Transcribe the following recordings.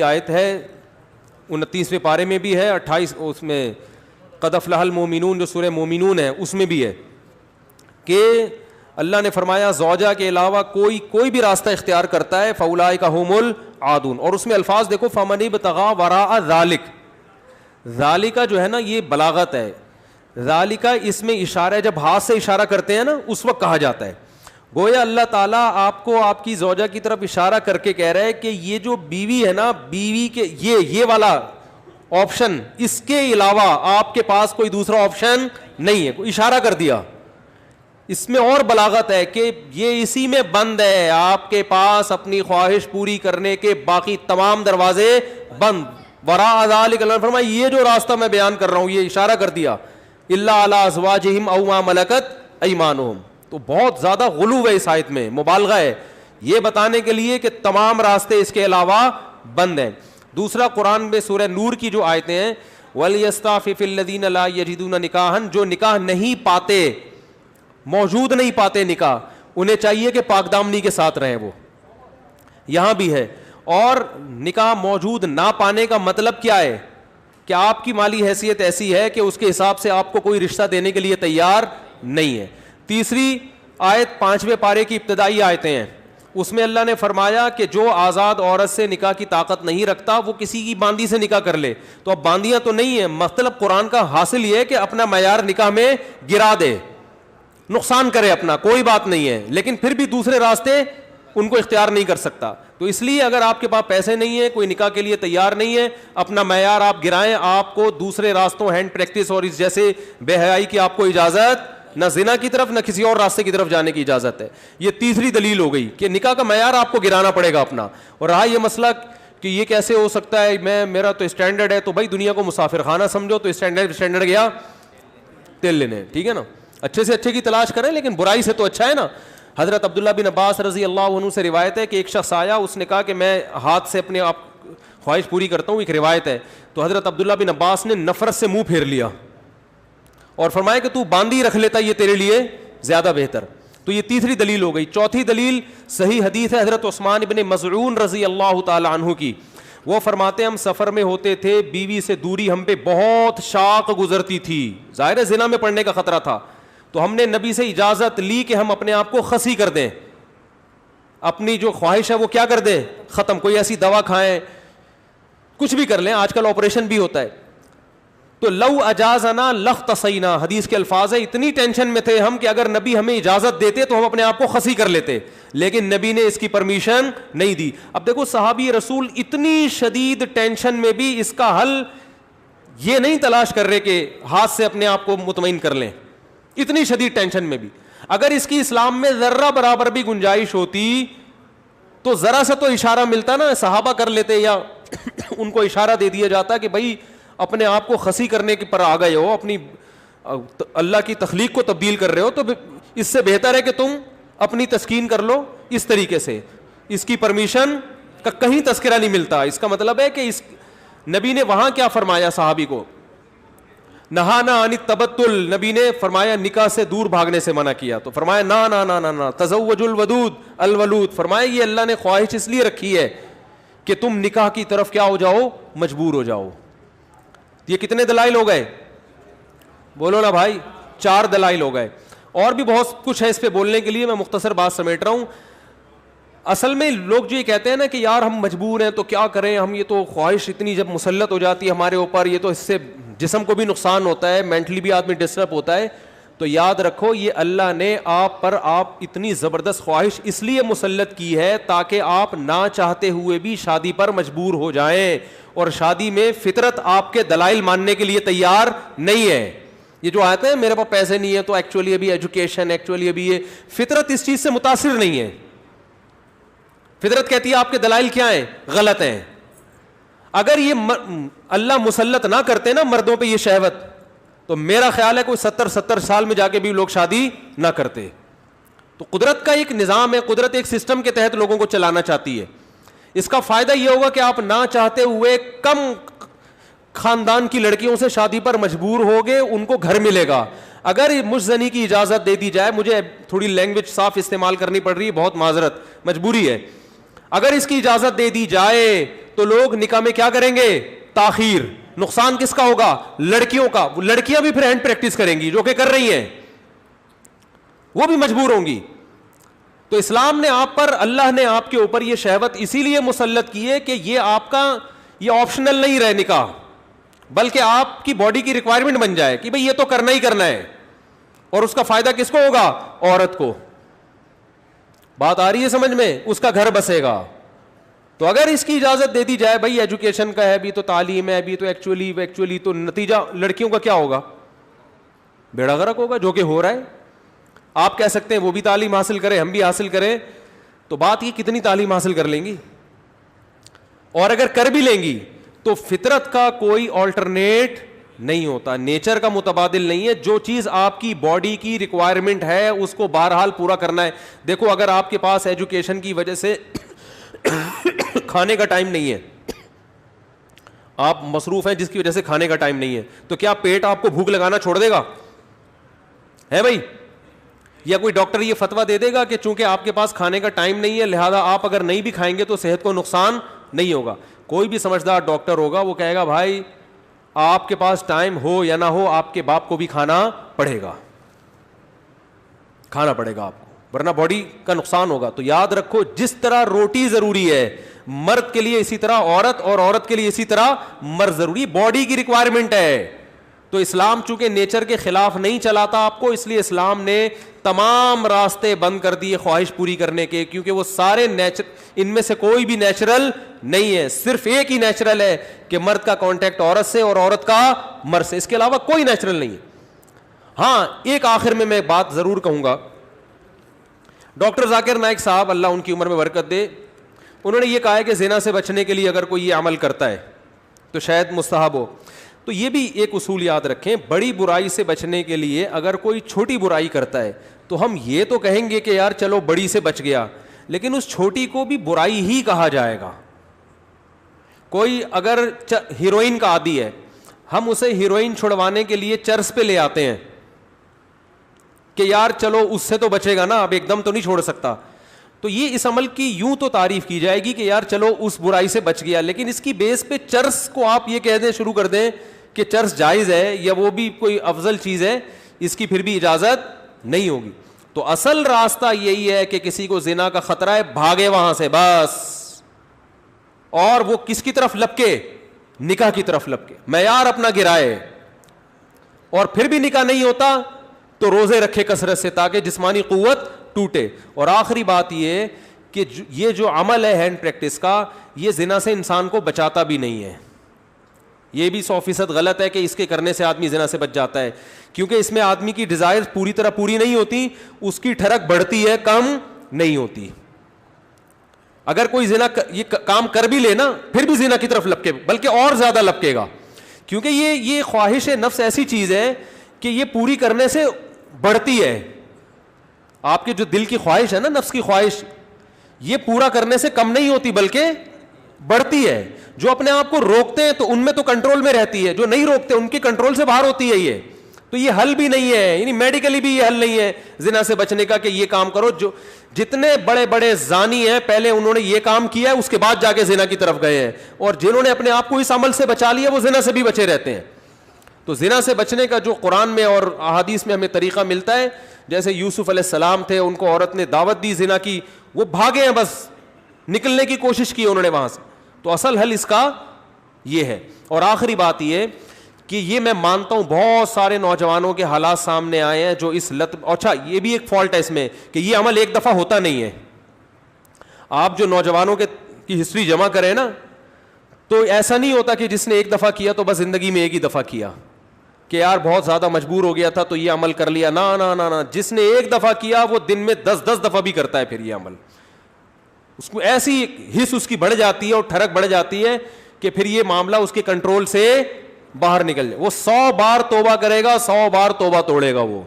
آیت ہے 29ویں پارے میں بھی ہے, 28 اس میں قد افلح المؤمنون جو سورہ مومنون ہے اس میں بھی ہے کہ اللہ نے فرمایا زوجہ کے علاوہ کوئی بھی راستہ اختیار کرتا ہے فاولئک ھم العادون. اور اس میں الفاظ دیکھو فمن ابتغى وراء ذلک, ذالک جو ہے نا یہ بلاغت ہے, ذالک اس میں اشارہ ہے, جب ہاتھ سے اشارہ کرتے ہیں نا اس وقت کہا جاتا ہے. گویا اللہ تعالیٰ آپ کو آپ کی زوجہ کی طرف اشارہ کر کے کہہ رہا ہے کہ یہ جو بیوی ہے نا, بیوی کے یہ والا آپشن, اس کے علاوہ آپ کے پاس کوئی دوسرا آپشن نہیں ہے. کوئی اشارہ کر دیا, اس میں اور بلاغت ہے کہ یہ اسی میں بند ہے, آپ کے پاس اپنی خواہش پوری کرنے کے باقی تمام دروازے بند. وراء ذلک اللہ نے فرمایا یہ جو راستہ میں بیان کر رہا ہوں, یہ اشارہ کر دیا, الا علی ازواجہم او ما ملکت ایمانہم. تو بہت زیادہ غلو ہے اس آیت میں, مبالغہ ہے یہ بتانے کے لیے کہ تمام راستے اس کے علاوہ بند ہیں. دوسرا قرآن میں سورہ نور کی جو آیتیں ہیں وَلْيَسْتَعْفِفِ الَّذِينَ لَا يَجِدُونَ نِكَاحًا, جو نکاح نہیں پاتے, موجود نہیں پاتے نکاح, انہیں چاہیے کہ پاک دامنی کے ساتھ رہیں. وہ یہاں بھی ہے. اور نکاح موجود نہ پانے کا مطلب کیا ہے کہ آپ کی مالی حیثیت ایسی ہے کہ اس کے حساب سے آپ کو کوئی رشتہ دینے کے لیے تیار نہیں ہے. تیسری آیت 5ویں پارے کی ابتدائی آیتیں ہیں, اس میں اللہ نے فرمایا کہ جو آزاد عورت سے نکاح کی طاقت نہیں رکھتا وہ کسی کی باندی سے نکاح کر لے. تو اب باندیاں تو نہیں ہیں, مطلب قرآن کا حاصل یہ ہے کہ اپنا معیار نکاح میں گرا دے, نقصان کرے اپنا, کوئی بات نہیں ہے, لیکن پھر بھی دوسرے راستے ان کو اختیار نہیں کر سکتا. تو اس لیے اگر آپ کے پاس پیسے نہیں ہیں, کوئی نکاح کے لیے تیار نہیں ہے, اپنا معیار آپ گرائیں, آپ کو دوسرے راستوں ہینڈ پریکٹس اور اس جیسے بے حیائی کی آپ کو اجازت, نہ زنا کی طرف نہ کسی اور راستے کی طرف جانے کی اجازت ہے. یہ تیسری دلیل ہو گئی کہ نکاح کا معیار آپ کو گرانا پڑے گا اپنا. اور رہا یہ مسئلہ کہ یہ کیسے ہو سکتا ہے, میرا تو اسٹینڈرڈ ہے, تو بھائی دنیا کو مسافر خانہ سمجھو, تو اسٹینڈرڈ گیا تیل لینے, ٹھیک ہے نا, اچھے سے اچھے کی تلاش کریں لیکن برائی سے تو اچھا ہے نا. حضرت عبداللہ بن عباس رضی اللہ عنہ سے روایت ہے کہ ایک شخص آیا, اس نے کہا کہ میں ہاتھ سے اپنے آپ خواہش پوری کرتا ہوں, ایک روایت ہے. تو حضرت عبداللہ بن عباس نے نفرت سے منہ پھیر لیا اور فرمایا کہ تو باندھی رکھ لیتا, یہ تیرے لیے زیادہ بہتر. تو یہ تیسری دلیل ہو گئی. چوتھی دلیل صحیح حدیث ہے حضرت عثمان بن مظعون رضی اللہ تعالی عنہ کی. وہ فرماتے ہم سفر میں ہوتے تھے, بیوی سے دوری ہم پہ بہت شاق گزرتی تھی, ظاہر زنا میں پڑنے کا خطرہ تھا. تو ہم نے نبی سے اجازت لی کہ ہم اپنے آپ کو خسی کر دیں, اپنی جو خواہش ہے وہ کیا کر دیں, ختم. کوئی ایسی دوا کھائیں, کچھ بھی کر لیں, آج کل آپریشن بھی ہوتا ہے. تو لو اجازنا لاختصینا, حدیث کے الفاظ ہے, اتنی ٹینشن میں تھے ہم کہ اگر نبی ہمیں اجازت دیتے تو ہم اپنے آپ کو خسی کر لیتے, لیکن نبی نے اس کی پرمیشن نہیں دی. اب دیکھو صحابی رسول اتنی شدید ٹینشن میں بھی اس کا حل یہ نہیں تلاش کر رہے کہ ہاتھ سے اپنے آپ کو مطمئن کر لیں, اتنی شدید ٹینشن میں بھی. اگر اس کی اسلام میں ذرہ برابر بھی گنجائش ہوتی تو ذرا سا تو اشارہ ملتا نا, صحابہ کر لیتے یا ان کو اشارہ دے دیا جاتا کہ بھائی اپنے آپ کو خسی کرنے کے پر آ گئے ہو, اپنی اللہ کی تخلیق کو تبدیل کر رہے ہو, تو اس سے بہتر ہے کہ تم اپنی تسکین کر لو اس طریقے سے. اس کی پرمیشن کا کہیں تذکرہ نہیں ملتا. اس کا مطلب ہے کہ اس نبی نے وہاں کیا فرمایا صحابی کو, نہانا عن التبتل, نبی نے فرمایا نکاح سے دور بھاگنے سے منع کیا. تو فرمایا نا نا نا نا نا تزوج الودود الولود, فرمایا یہ اللہ نے خواہش اس لیے رکھی ہے کہ تم نکاح کی طرف کیا ہو جاؤ, مجبور ہو جاؤ. یہ کتنے دلائل ہو گئے, بولو نا بھائی, 4 دلائل ہو گئے. اور بھی بہت کچھ ہے اس پہ بولنے کے لیے, میں مختصر بات سمیٹ رہا ہوں. اصل میں لوگ جو یہ کہتے ہیں نا کہ یار ہم مجبور ہیں تو کیا کریں, ہم یہ تو خواہش اتنی جب مسلط ہو جاتی ہے ہمارے اوپر, یہ تو اس سے جسم کو بھی نقصان ہوتا ہے, مینٹلی بھی آدمی ڈسٹرب ہوتا ہے. تو یاد رکھو یہ اللہ نے آپ پر اتنی زبردست خواہش اس لیے مسلط کی ہے تاکہ آپ نہ چاہتے ہوئے بھی شادی پر مجبور ہو جائیں, اور شادی میں فطرت آپ کے دلائل ماننے کے لیے تیار نہیں ہے. یہ جو آتے ہیں میرے پاس پیسے نہیں ہے تو ایکچولی ابھی ایجوکیشن, ایکچولی ابھی یہ, فطرت اس چیز سے متاثر نہیں ہے. فطرت کہتی ہے آپ کے دلائل کیا ہیں, غلط ہیں. اگر یہ اللہ مسلط نہ کرتے نا مردوں پہ یہ شہوت, تو میرا خیال ہے کوئی 70 سال میں جا کے بھی لوگ شادی نہ کرتے. تو قدرت کا ایک نظام ہے, قدرت ایک سسٹم کے تحت لوگوں کو چلانا چاہتی ہے. اس کا فائدہ یہ ہوگا کہ آپ نہ چاہتے ہوئے کم خاندان کی لڑکیوں سے شادی پر مجبور ہوگے, ان کو گھر ملے گا. اگر مجزنی کی اجازت دے دی جائے, مجھے تھوڑی لینگویج صاف استعمال کرنی پڑ رہی ہے, بہت معذرت, مجبوری ہے. اگر اس کی اجازت دے دی جائے تو لوگ نکاح میں کیا کریں گے؟ تاخیر. نقصان کس کا ہوگا؟ لڑکیوں کا. لڑکیاں بھی پھر ہینڈ پریکٹس کریں گی جو کہ کر رہی ہیں, وہ بھی مجبور ہوں گی. تو اسلام نے آپ پر, اللہ نے آپ کے اوپر یہ شہوت اسی لیے مسلط کی ہے کہ یہ آپ کا یہ آپشنل نہیں رہے نکاح, بلکہ آپ کی باڈی کی ریکوائرمنٹ بن جائے کہ بھئی یہ تو کرنا ہی کرنا ہے. اور اس کا فائدہ کس کو ہوگا؟ عورت کو. بات آ رہی ہے سمجھ میں؟ اس کا گھر بسے گا. تو اگر اس کی اجازت دے دی جائے, بھائی ایجوکیشن کا ہے بھی تو تعلیم ہے بھی تو ایکچولی تو نتیجہ لڑکیوں کا کیا ہوگا؟ بیڑا غرق ہوگا, جو کہ ہو رہا ہے. آپ کہہ سکتے ہیں وہ بھی تعلیم حاصل کریں, ہم بھی حاصل کریں, تو بات یہ کتنی تعلیم حاصل کر لیں گی؟ اور اگر کر بھی لیں گی تو فطرت کا کوئی آلٹرنیٹ نہیں ہوتا, نیچر کا متبادل نہیں ہے. جو چیز آپ کی باڈی کی ریکوائرمنٹ ہے اس کو بہرحال پورا کرنا ہے. دیکھو اگر آپ کے پاس ایجوکیشن کی وجہ سے کھانے کا ٹائم نہیں ہے, آپ مصروف ہیں جس کی وجہ سے کھانے کا ٹائم نہیں ہے, تو کیا پیٹ آپ کو بھوک لگانا چھوڑ دے گا؟ ہے بھائی؟ یا کوئی ڈاکٹر یہ فتویٰ دے دے گا کہ چونکہ آپ کے پاس کھانے کا ٹائم نہیں ہے لہذا آپ اگر نہیں بھی کھائیں گے تو صحت کو نقصان نہیں ہوگا؟ کوئی بھی سمجھدار ڈاکٹر ہوگا وہ کہے گا بھائی آپ کے پاس ٹائم ہو یا نہ ہو آپ کے باپ کو بھی کھانا پڑے گا آپ کو, ورنہ باڈی کا نقصان ہوگا. تو یاد رکھو, جس طرح روٹی ضروری ہے مرد کے لیے اسی طرح عورت, اور عورت کے لیے اسی طرح مرد ضروری, باڈی کی ریکوائرمنٹ ہے. تو اسلام چونکہ نیچر کے خلاف نہیں چلاتا آپ کو, اس لیے اسلام نے تمام راستے بند کر دیے خواہش پوری کرنے کے, کیونکہ وہ سارے ان میں سے کوئی بھی نیچرل نہیں ہے. صرف ایک ہی نیچرل ہے کہ مرد کا کانٹیکٹ عورت سے اور عورت کا مرد سے, اس کے علاوہ کوئی نیچرل نہیں ہے. ہاں ایک آخر میں بات ضرور کہوں گا, ڈاکٹر ذاکر نائک صاحب اللہ ان کی عمر میں برکت دے, انہوں نے یہ کہا ہے کہ زنا سے بچنے کے لیے اگر کوئی یہ عمل کرتا ہے تو شاید مستحب ہو. تو یہ بھی ایک اصول یاد رکھیں, بڑی برائی سے بچنے کے لیے اگر کوئی چھوٹی برائی کرتا ہے تو ہم یہ تو کہیں گے کہ یار چلو بڑی سے بچ گیا, لیکن اس چھوٹی کو بھی برائی ہی کہا جائے گا. کوئی اگر ہیروئن کا عادی ہے, ہم اسے ہیروئن چھڑوانے کے لیے چرس پہ لے آتے ہیں کہ یار چلو اس سے تو بچے گا نا, اب ایک دم تو نہیں چھوڑ سکتا. تو یہ اس عمل کی یوں تو تعریف کی جائے گی کہ یار چلو اس برائی سے بچ گیا, لیکن اس کی بیس پہ چرس کو آپ یہ کہہ دیں شروع کر دیں کہ چرس جائز ہے یا وہ بھی کوئی افضل چیز ہے, اس کی پھر بھی اجازت نہیں ہوگی. تو اصل راستہ یہی ہے کہ کسی کو زنا کا خطرہ ہے, بھاگے وہاں سے بس, اور وہ کس کی طرف لپکے؟ نکاح کی طرف لپکے, معیار اپنا گرائے. اور پھر بھی نکاح نہیں ہوتا تو روزے رکھے کثرت سے تاکہ جسمانی قوت ٹوٹے. اور آخری بات یہ کہ یہ جو عمل ہے ہینڈ پریکٹس کا, یہ زنا سے انسان کو بچاتا بھی نہیں ہے. یہ بھی 100% غلط ہے کہ اس کے کرنے سے آدمی زنا سے بچ جاتا ہے, کیونکہ اس میں آدمی کی ڈیزائر پوری طرح پوری نہیں ہوتی, اس کی ٹھڑک بڑھتی ہے, کم نہیں ہوتی. اگر کوئی زنا یہ کام کر بھی لے نا پھر بھی زنا کی طرف لپکے, بلکہ اور زیادہ لپکے گا, کیونکہ یہ خواہش نفس ایسی چیز ہے کہ یہ پوری کرنے سے بڑھتی ہے. آپ کے جو دل کی خواہش ہے نا, نفس کی خواہش, یہ پورا کرنے سے کم نہیں ہوتی بلکہ بڑھتی ہے. جو اپنے آپ کو روکتے ہیں تو ان میں تو کنٹرول میں رہتی ہے, جو نہیں روکتے ان کے کنٹرول سے باہر ہوتی ہے. یہ تو یہ حل بھی نہیں ہے, یعنی میڈیکلی بھی یہ حل نہیں ہے زنا سے بچنے کا کہ یہ کام کرو. جو جتنے بڑے بڑے زانی ہیں پہلے انہوں نے یہ کام کیا ہے, اس کے بعد جا کے زنا کی طرف گئے ہیں, اور جنہوں نے اپنے آپ کو اس عمل سے بچا لیا وہ زنا سے بھی بچے رہتے ہیں. تو زنا سے بچنے کا جو قرآن میں اور احادیث میں ہمیں طریقہ ملتا ہے, جیسے یوسف علیہ السلام تھے, ان کو عورت نے دعوت دی زنا کی, وہ بھاگے ہیں, بس نکلنے کی کوشش کی انہوں نے وہاں سے. تو اصل حل اس کا یہ ہے. اور آخری بات یہ کہ یہ میں مانتا ہوں بہت سارے نوجوانوں کے حالات سامنے آئے ہیں جو اس لت, اچھا یہ بھی ایک فالٹ ہے اس میں کہ یہ عمل ایک دفعہ ہوتا نہیں ہے. آپ جو نوجوانوں کی ہسٹری جمع کریں نا, تو ایسا نہیں ہوتا کہ جس نے ایک دفعہ کیا تو بس زندگی میں ایک ہی دفعہ کیا کہ یار بہت زیادہ مجبور ہو گیا تھا تو یہ عمل کر لیا. نا نا نا نا, جس نے ایک دفعہ کیا وہ دن میں 10 دفعہ بھی کرتا ہے پھر یہ عمل. اس کو ایسی حص اس کی بڑھ جاتی ہے اور ٹھڑک بڑھ جاتی ہے کہ پھر یہ معاملہ اس کے کنٹرول سے باہر نکل جائے. وہ 100 بار توبہ کرے گا, 100 بار توبہ توڑے گا وہ.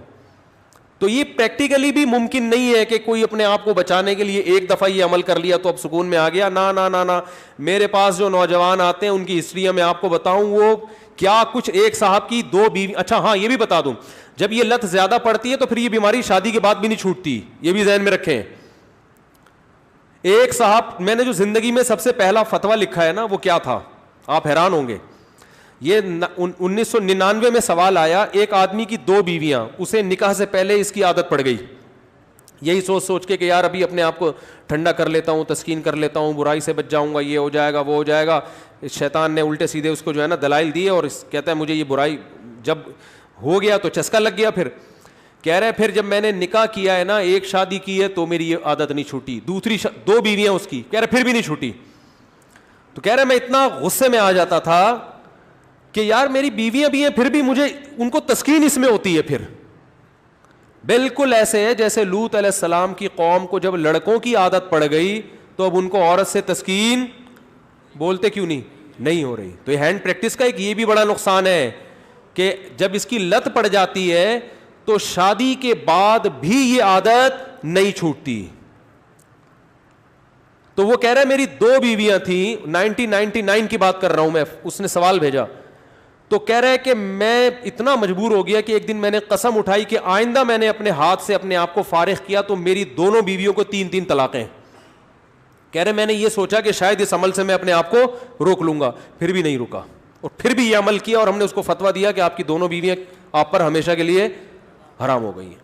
تو یہ پریکٹیکلی بھی ممکن نہیں ہے کہ کوئی اپنے آپ کو بچانے کے لیے ایک دفعہ یہ عمل کر لیا تو اب سکون میں آ گیا. نا نا نا نا, میرے پاس جو نوجوان آتے ہیں ان کی ہسٹریاں میں آپ کو بتاؤں, وہ کیا کچھ, ایک صاحب کی 2 بیوی. اچھا ہاں یہ بھی بتا دوں, جب یہ لت زیادہ پڑتی ہے تو پھر یہ بیماری شادی کے بعد بھی نہیں چھوٹتی, یہ بھی ذہن میں رکھیں. ایک صاحب, میں نے جو زندگی میں سب سے پہلا فتویٰ لکھا ہے نا وہ کیا تھا, آپ حیران ہوں گے. یہ 1999 میں سوال آیا, ایک آدمی کی 2 بیویاں, اسے نکاح سے پہلے اس کی عادت پڑ گئی, یہی سوچ سوچ کے کہ یار ابھی اپنے آپ کو ٹھنڈا کر لیتا ہوں, تسکین کر لیتا ہوں, برائی سے بچ جاؤں گا, یہ ہو جائے گا وہ ہو جائے گا. شیطان نے الٹے سیدھے اس کو جو ہے نا دلائل دیے, اور کہتا ہے مجھے یہ برائی جب ہو گیا تو چسکا لگ گیا. پھر کہہ رہے پھر جب میں نے نکاح کیا ہے نا, ایک شادی کی ہے تو میری یہ عادت نہیں چھوٹی, دوسری 2 بیویاں اس کی, کہہ رہے پھر بھی نہیں چھوٹی. تو کہہ رہے میں اتنا غصے میں آ جاتا تھا کہ یار میری بیویاں بھی ہیں پھر بھی مجھے ان کو تسکین اس میں ہوتی ہے. پھر بالکل ایسے ہے جیسے لوط علیہ السلام کی قوم کو جب لڑکوں کی عادت پڑ گئی تو اب ان کو عورت سے تسکین بولتے کیوں نہیں ہو رہی. تو یہ ہینڈ پریکٹس کا ایک یہ بھی بڑا نقصان ہے کہ جب اس کی لت پڑ جاتی ہے تو شادی کے بعد بھی یہ عادت نہیں چھوٹتی. تو وہ کہہ رہا ہے میری 2 بیویاں تھیں, 1999 کی بات کر رہا ہوں میں, اس نے سوال بھیجا. تو کہہ رہا ہے کہ میں اتنا مجبور ہو گیا کہ ایک دن میں نے قسم اٹھائی کہ آئندہ میں نے اپنے ہاتھ سے اپنے آپ کو فارغ کیا تو میری دونوں بیویوں کو 3 طلاقیں. کہہ رہے میں نے یہ سوچا کہ شاید اس عمل سے میں اپنے آپ کو روک لوں گا, پھر بھی نہیں رکا, اور پھر بھی یہ عمل کیا, اور ہم نے اس کو فتویٰ دیا کہ آپ کی دونوں بیویاں آپ پر ہمیشہ کے لیے حرام ہو گئی ہیں.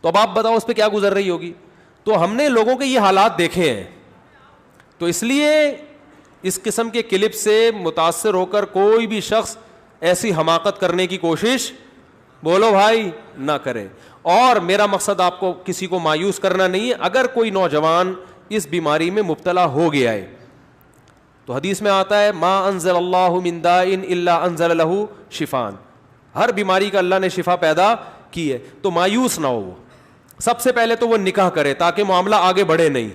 تو اب آپ بتاؤ اس پہ کیا گزر رہی ہوگی. تو ہم نے لوگوں کے یہ حالات دیکھے ہیں, تو اس لیے اس قسم کے کلپ سے متاثر ہو کر کوئی بھی شخص ایسی حماقت کرنے کی کوشش بولو بھائی نہ کرے. اور میرا مقصد آپ کو کسی کو مایوس کرنا نہیں ہے. اگر کوئی نوجوان اس بیماری میں مبتلا ہو گیا ہے تو حدیث میں آتا ہے ما انزل اللہ من داء الا انزل له شفاء, ہر بیماری کا اللہ نے شفا پیدا کی ہے. تو مایوس نہ ہو. وہ سب سے پہلے تو وہ نکاح کرے تاکہ معاملہ آگے بڑھے نہیں,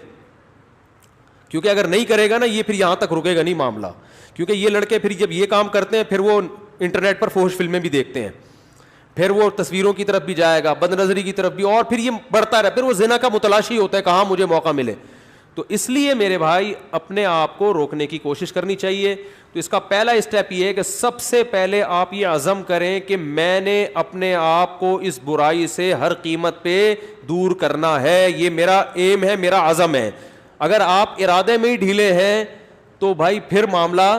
کیونکہ اگر نہیں کرے گا نا یہ پھر یہاں تک رکے گا نہیں معاملہ. کیونکہ یہ لڑکے پھر جب یہ کام کرتے ہیں پھر وہ انٹرنیٹ پر فحش فلمیں بھی دیکھتے ہیں, پھر وہ تصویروں کی طرف بھی جائے گا, بد نظری کی طرف بھی, اور پھر یہ بڑھتا رہے, پھر وہ زنا کا متلاشی ہوتا ہے کہاں مجھے موقع ملے. تو اس لیے میرے بھائی اپنے آپ کو روکنے کی کوشش کرنی چاہیے. تو اس کا پہلا اسٹیپ یہ ہے کہ سب سے پہلے آپ یہ عزم کریں کہ میں نے اپنے آپ کو اس برائی سے ہر قیمت پہ دور کرنا ہے, یہ میرا ایم ہے, میرا عزم ہے. اگر آپ ارادے میں ہی ڈھیلے ہیں تو بھائی پھر معاملہ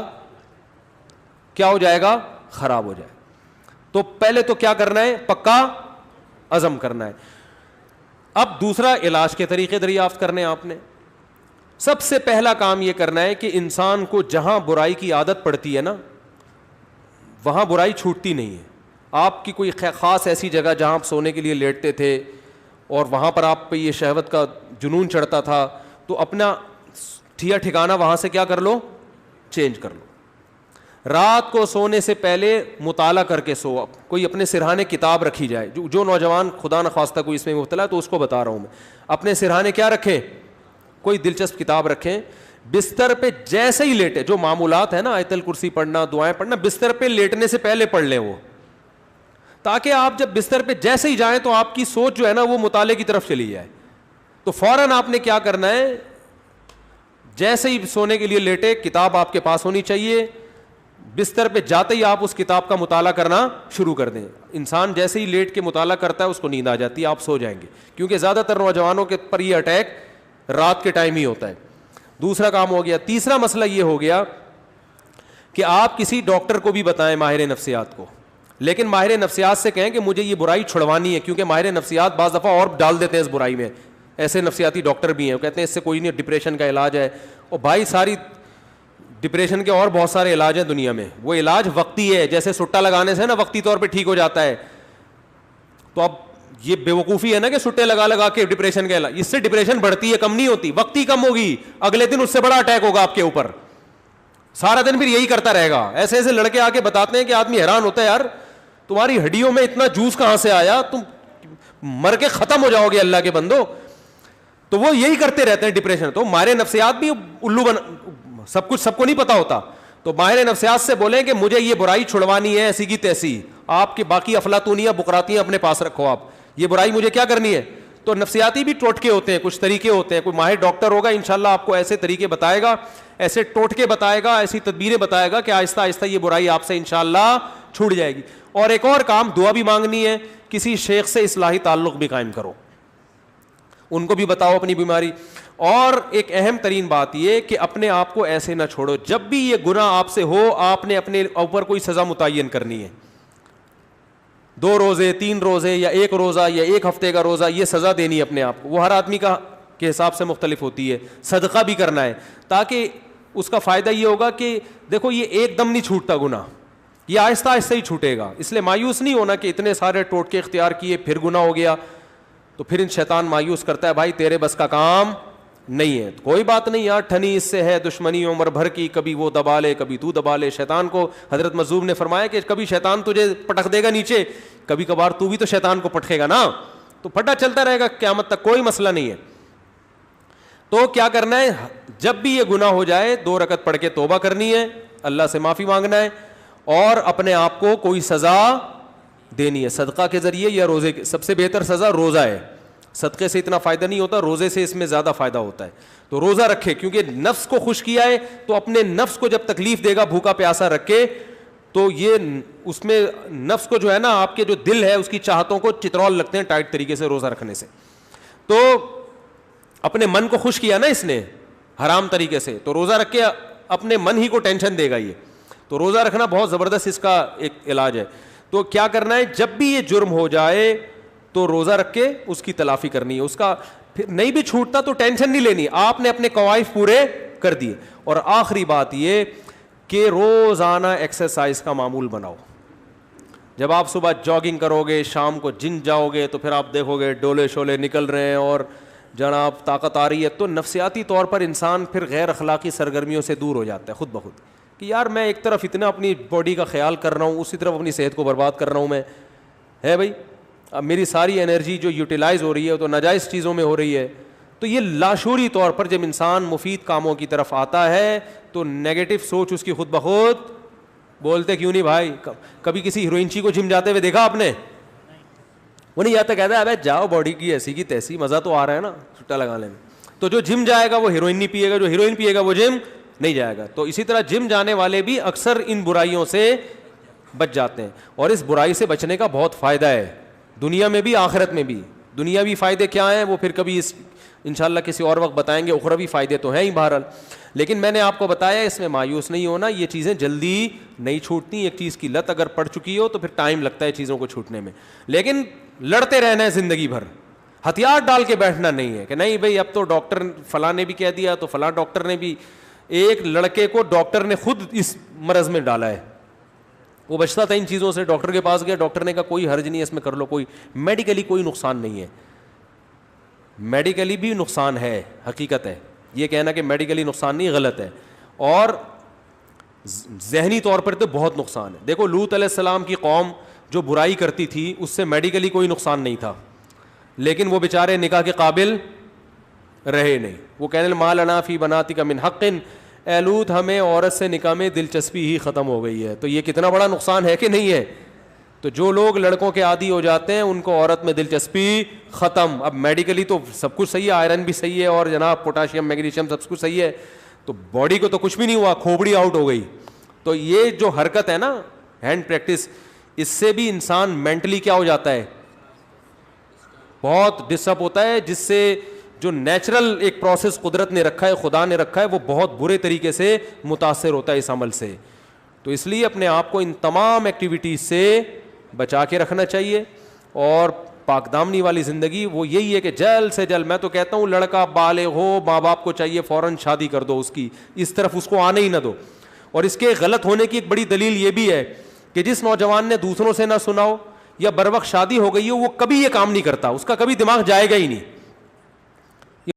کیا ہو جائے گا, خراب ہو جائے. تو پہلے تو کیا کرنا ہے, پکا عزم کرنا ہے. اب دوسرا علاج کے طریقے دریافت کرنے آپ نے. سب سے پہلا کام یہ کرنا ہے کہ انسان کو جہاں برائی کی عادت پڑتی ہے نا وہاں برائی چھوٹتی نہیں ہے. آپ کی کوئی خاص ایسی جگہ جہاں آپ سونے کے لیے لیٹتے تھے اور وہاں پر آپ پہ یہ شہوت کا جنون چڑھتا تھا, تو اپنا ٹھکانہ وہاں سے کیا کر لو, چینج کر لو. رات کو سونے سے پہلے مطالعہ کر کے سو. کوئی اپنے سرہانے کتاب رکھی جائے. جو نوجوان خدا نخواستہ کوئی اس میں مبتلا ہے تو اس کو بتا رہا ہوں میں, اپنے سرہانے کیا رکھیں, کوئی دلچسپ کتاب رکھیں. بستر پہ جیسے ہی لیٹے, جو معمولات ہیں نا آیت الکرسی پڑھنا, دعائیں پڑھنا, بستر پہ لیٹنے سے پہلے پڑھ لیں وہ, تاکہ آپ جب بستر پہ جیسے ہی جائیں تو آپ کی سوچ جو ہے نا وہ مطالعے کی طرف چلی جائے. تو فوراً آپ نے کیا کرنا ہے, جیسے ہی سونے کے لیے لیٹے کتاب آپ کے پاس ہونی چاہیے, بستر پہ جاتے ہی آپ اس کتاب کا مطالعہ کرنا شروع کر دیں. انسان جیسے ہی لیٹ کے مطالعہ کرتا ہے اس کو نیند آ جاتی ہے, آپ سو جائیں گے, کیونکہ زیادہ تر نوجوانوں کے پر یہ اٹیک رات کے ٹائم ہی ہوتا ہے. دوسرا کام ہو گیا. تیسرا مسئلہ یہ ہو گیا کہ آپ کسی ڈاکٹر کو بھی بتائیں, ماہر نفسیات کو, لیکن ماہر نفسیات سے کہیں کہ مجھے یہ برائی چھڑوانی ہے, کیونکہ ماہر نفسیات بعض دفعہ اور ڈال دیتے ہیں اس برائی میں. ایسے نفسیاتی ڈاکٹر بھی ہیں, وہ کہتے ہیں اس سے کوئی نہیں, ڈپریشن کا علاج ہے. اور بھائی ساری ڈپریشن کے اور بہت سارے علاج ہیں دنیا میں, وہ علاج وقتی ہے, جیسے سٹا لگانے سے نا وقتی طور پہ ٹھیک ہو جاتا ہے. تو اب یہ بے وقوفی ہے نا کہ سٹے لگا کے ڈپریشن کا علاج, اس سے ڈپریشن بڑھتی ہے, کم نہیں ہوتی. وقتی کم ہوگی, اگلے دن اس سے بڑا اٹیک ہوگا آپ کے اوپر, سارا دن پھر یہی کرتا رہے گا. ایسے ایسے لڑکے آ کے بتاتے ہیں کہ آدمی حیران ہوتا ہے, یار تمہاری ہڈیوں میں اتنا جوس کہاں سے آیا, تم مر کے ختم ہو جاؤ گے اللہ کے بندو. تو وہ یہی کرتے رہتے ہیں ڈپریشن. تو ماہر نفسیات بھی الو سب کچھ سب کو نہیں پتا ہوتا. تو ماہر نفسیات سے بولیں کہ مجھے یہ برائی چھڑوانی ہے ایسی کی تیسی, آپ کے باقی افلاطونیاں بقراتیاں اپنے پاس رکھو, آپ یہ برائی مجھے کیا کرنی ہے. تو نفسیاتی بھی ٹوٹکے ہوتے ہیں, کچھ طریقے ہوتے ہیں. کوئی ماہر ڈاکٹر ہوگا انشاءاللہ آپ کو ایسے طریقے بتائے گا, ایسے ٹوٹکے بتائے گا, ایسی تدبیریں بتائے گا کہ آہستہ آہستہ یہ برائی آپ سے انشاءاللہ چھوٹ جائے گی. اور ایک اور کام, دعا بھی مانگنی ہے. کسی شیخ سے اصلاحی تعلق بھی قائم کرو, ان کو بھی بتاؤ اپنی بیماری. اور ایک اہم ترین بات یہ کہ اپنے آپ کو ایسے نہ چھوڑو, جب بھی یہ گناہ آپ سے ہو آپ نے اپنے اوپر کوئی سزا متعین کرنی ہے. 2 روزے 3 روزے یا 1 روزہ یا 1 ہفتے کا روزہ, یہ سزا دینی ہے اپنے آپ کو. وہ ہر آدمی کا کے حساب سے مختلف ہوتی ہے. صدقہ بھی کرنا ہے, تاکہ اس کا فائدہ یہ ہوگا کہ دیکھو یہ ایک دم نہیں چھوٹتا گناہ, یہ آہستہ آہستہ ہی چھوٹے گا. اس لیے مایوس نہیں ہونا کہ اتنے سارے ٹوٹکے اختیار کیے پھر گناہ ہو گیا, تو پھر شیطان مایوس کرتا ہے بھائی تیرے بس کا کام نہیں ہے. کوئی بات نہیں یار, ٹھنی اس سے ہے دشمنی عمر بھر کی, کبھی وہ دبا لے کبھی تو دبا لے. شیطان کو حضرت مظلوم نے فرمایا کہ کبھی شیطان تجھے پٹک دے گا نیچے, کبھی کبھار تو بھی تو شیطان کو پٹکے گا نا, تو پھٹا چلتا رہے گا قیامت تک, کوئی مسئلہ نہیں ہے. تو کیا کرنا ہے, جب بھی یہ گناہ ہو جائے 2 رکعت پڑھ کے توبہ کرنی ہے, اللہ سے معافی مانگنا ہے, اور اپنے آپ کو کوئی سزا دینی ہے صدقہ کے ذریعے یا روزے کے. سب سے بہتر سزا روزہ ہے, صدقے سے اتنا فائدہ نہیں ہوتا, روزے سے اس میں زیادہ فائدہ ہوتا ہے. تو روزہ رکھے, کیونکہ نفس کو خوش کیا ہے تو اپنے نفس کو جب تکلیف دے گا بھوکا پیاسا رکھے, تو یہ اس میں نفس کو جو ہے نا آپ کے جو دل ہے اس کی چاہتوں کو چترول لگتے ہیں ٹائٹ طریقے سے روزہ رکھنے سے. تو اپنے من کو خوش کیا نا اس نے حرام طریقے سے, تو روزہ رکھ کے اپنے من ہی کو ٹینشن دے گا یہ. تو روزہ رکھنا بہت زبردست اس کا ایک علاج ہے. تو کیا کرنا ہے, جب بھی یہ جرم ہو جائے تو روزہ رکھ کے اس کی تلافی کرنی ہے. اس کا پھر نہیں بھی چھوٹتا تو ٹینشن نہیں لینی, آپ نے اپنے قوائف پورے کر دیے. اور آخری بات یہ کہ روزانہ ایکسرسائز کا معمول بناؤ. جب آپ صبح جاگنگ کرو گے, شام کو جم جاؤ گے, تو پھر آپ دیکھو گے ڈولے شولے نکل رہے ہیں اور جناب طاقت آ رہی ہے, تو نفسیاتی طور پر انسان پھر غیر اخلاقی سرگرمیوں سے دور ہو جاتا ہے خود بخود, کہ یار میں ایک طرف اتنا اپنی باڈی کا خیال کر رہا ہوں, اسی طرف اپنی صحت کو برباد کر رہا ہوں میں, ہے بھائی. اب میری ساری انرجی جو یوٹیلائز ہو رہی ہے تو ناجائز چیزوں میں ہو رہی ہے. تو یہ لاشعوری طور پر جب انسان مفید کاموں کی طرف آتا ہے تو نیگیٹو سوچ اس کی خود بخود, بولتے کیوں نہیں بھائی, کبھی کسی ہیروئنچی کو جم جاتے ہوئے دیکھا آپ نے؟ وہ نہیں جاتا, کہتا ہے ابے جاؤ باڈی کی ایسی کی تیسی, مزہ تو آ رہا ہے نا چھٹا لگانے میں. تو جو جم جائے گا وہ ہیروئن نہیں پیے گا, جو ہیروئن پیے گا وہ جم نہیں جائے گا. تو اسی طرح جم جانے والے بھی اکثر ان برائیوں سے بچ جاتے ہیں, اور اس برائی سے بچنے کا بہت فائدہ ہے دنیا میں بھی آخرت میں بھی. دنیاوی فائدے کیا ہیں وہ پھر کبھی انشاءاللہ کسی اور وقت بتائیں گے, اخروی فائدے تو ہیں ہی بہرحال. لیکن میں نے آپ کو بتایا اس میں مایوس نہیں ہونا, یہ چیزیں جلدی نہیں چھوٹتی. ایک چیز کی لت اگر پڑ چکی ہو تو پھر ٹائم لگتا ہے چیزوں کو چھوٹنے میں, لیکن لڑتے رہنا ہے زندگی بھر. ہتھیار ڈال کے بیٹھنا نہیں ہے کہ نہیں بھائی اب تو ڈاکٹر فلاں نے بھی کہہ دیا تو فلاں ڈاکٹر نے بھی. ایک لڑکے کو ڈاکٹر نے خود اس مرض میں ڈالا ہے, وہ بچتا تھا ان چیزوں سے, ڈاکٹر کے پاس گیا, ڈاکٹر نے کہا کوئی حرج نہیں ہے اس میں کر لو, کوئی میڈیکلی کوئی نقصان نہیں ہے. میڈیکلی بھی نقصان ہے, حقیقت ہے, یہ کہنا کہ میڈیکلی نقصان نہیں غلط ہے, اور ذہنی طور پر تو بہت نقصان ہے. دیکھو لوط علیہ السلام کی قوم جو برائی کرتی تھی اس سے میڈیکلی کوئی نقصان نہیں تھا, لیکن وہ بیچارے نکاح کے قابل رہے نہیں. وہ کہنے ما لنا فی بناتک من حق, اے لوط ہمیں عورت سے نکاح میں دلچسپی ہی ختم ہو گئی ہے. تو یہ کتنا بڑا نقصان ہے کہ نہیں ہے. تو جو لوگ لڑکوں کے عادی ہو جاتے ہیں ان کو عورت میں دلچسپی ختم. اب میڈیکلی تو سب کچھ صحیح ہے, آئرن بھی صحیح ہے اور جناب پوٹاشیم میگنیشیم سب کچھ صحیح ہے, تو باڈی کو تو کچھ بھی نہیں ہوا, کھوپڑی آؤٹ ہو گئی. تو یہ جو حرکت ہے نا ہینڈ پریکٹس, اس سے بھی انسان مینٹلی کیا ہو جاتا ہے, بہت ڈسٹرب ہوتا ہے, جس سے جو نیچرل ایک پروسیس قدرت نے رکھا ہے, خدا نے رکھا ہے, وہ بہت برے طریقے سے متاثر ہوتا ہے اس عمل سے. تو اس لیے اپنے آپ کو ان تمام ایکٹیویٹیز سے بچا کے رکھنا چاہیے. اور پاک دامنی والی زندگی وہ یہی ہے کہ جلد سے جلد, میں تو کہتا ہوں لڑکا بالغ ہو ماں باپ کو چاہیے فوراً شادی کر دو, اس کی اس طرف اس کو آنے ہی نہ دو. اور اس کے غلط ہونے کی ایک بڑی دلیل یہ بھی ہے کہ جس نوجوان نے دوسروں سے نہ سنا ہو یا بر وقت شادی ہو گئی ہو وہ کبھی یہ کام نہیں کرتا, اس کا کبھی دماغ جائے گا ہی نہیں.